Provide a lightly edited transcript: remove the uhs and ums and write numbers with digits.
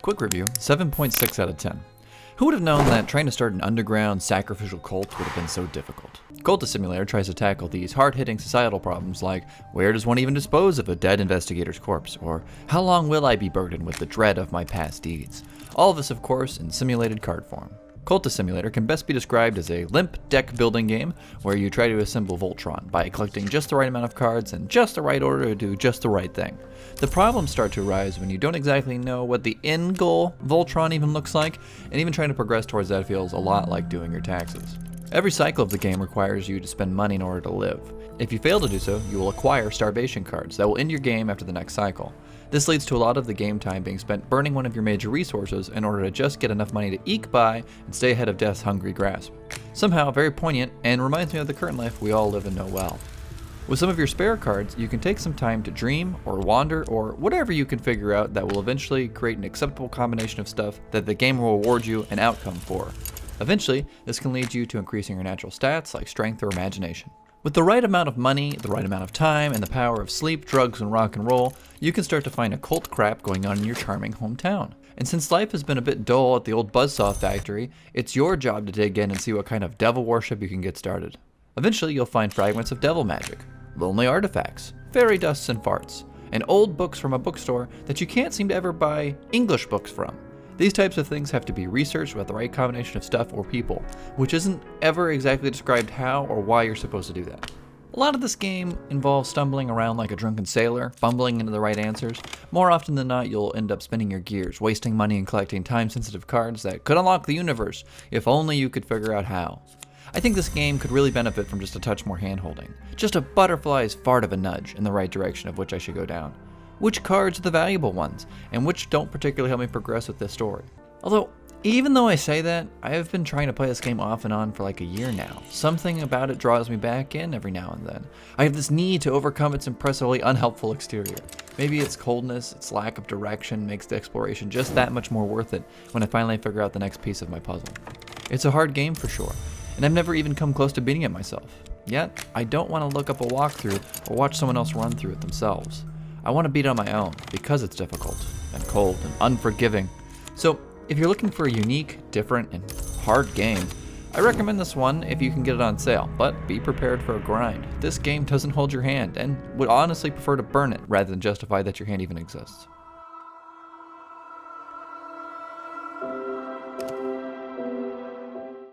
Quick review, 7.6 out of 10. Who would have known that trying to start an underground sacrificial cult would have been so difficult? Cultist Simulator tries to tackle these hard-hitting societal problems like, where does one even dispose of a dead investigator's corpse? Or, how long will I be burdened with the dread of my past deeds? All of this, of course, in simulated card form. Cultist Simulator can best be described as a limp deck building game where you try to assemble Voltron by collecting just the right amount of cards in just the right order to do just the right thing. The problems start to arise when you don't exactly know what the end goal Voltron even looks like, and even trying to progress towards that feels a lot like doing your taxes. Every cycle of the game requires you to spend money in order to live. If you fail to do so, you will acquire starvation cards that will end your game after the next cycle. This leads to a lot of the game time being spent burning one of your major resources in order to just get enough money to eke by and stay ahead of death's hungry grasp. Somehow very poignant and reminds me of the current life we all live and know well. With some of your spare cards, you can take some time to dream or wander or whatever you can figure out that will eventually create an acceptable combination of stuff that the game will reward you an outcome for. Eventually, this can lead you to increasing your natural stats like strength or imagination. With the right amount of money, the right amount of time, and the power of sleep, drugs, and rock and roll, you can start to find occult crap going on in your charming hometown. And since life has been a bit dull at the old buzzsaw factory, it's your job to dig in and see what kind of devil worship you can get started. Eventually, you'll find fragments of devil magic, lonely artifacts, fairy dusts and farts, and old books from a bookstore that you can't seem to ever buy English books from. These types of things have to be researched with the right combination of stuff or people, which isn't ever exactly described how or why you're supposed to do that. A lot of this game involves stumbling around like a drunken sailor, fumbling into the right answers. More often than not, you'll end up spinning your gears, wasting money and collecting time-sensitive cards that could unlock the universe, if only you could figure out how. I think this game could really benefit from just a touch more hand-holding. Just a butterfly's fart of a nudge in the right direction of which I should go down. Which cards are the valuable ones, and which don't particularly help me progress with this story. Although, even though I say that, I have been trying to play this game off and on for like a year now. Something about it draws me back in every now and then. I have this need to overcome its impressively unhelpful exterior. Maybe its coldness, its lack of direction makes the exploration just that much more worth it when I finally figure out the next piece of my puzzle. It's a hard game for sure, and I've never even come close to beating it myself. Yet, I don't want to look up a walkthrough or watch someone else run through it themselves. I want to beat it on my own because it's difficult and cold and unforgiving. So if you're looking for a unique, different, and hard game, I recommend this one if you can get it on sale, but be prepared for a grind. This game doesn't hold your hand and would honestly prefer to burn it rather than justify that your hand even exists.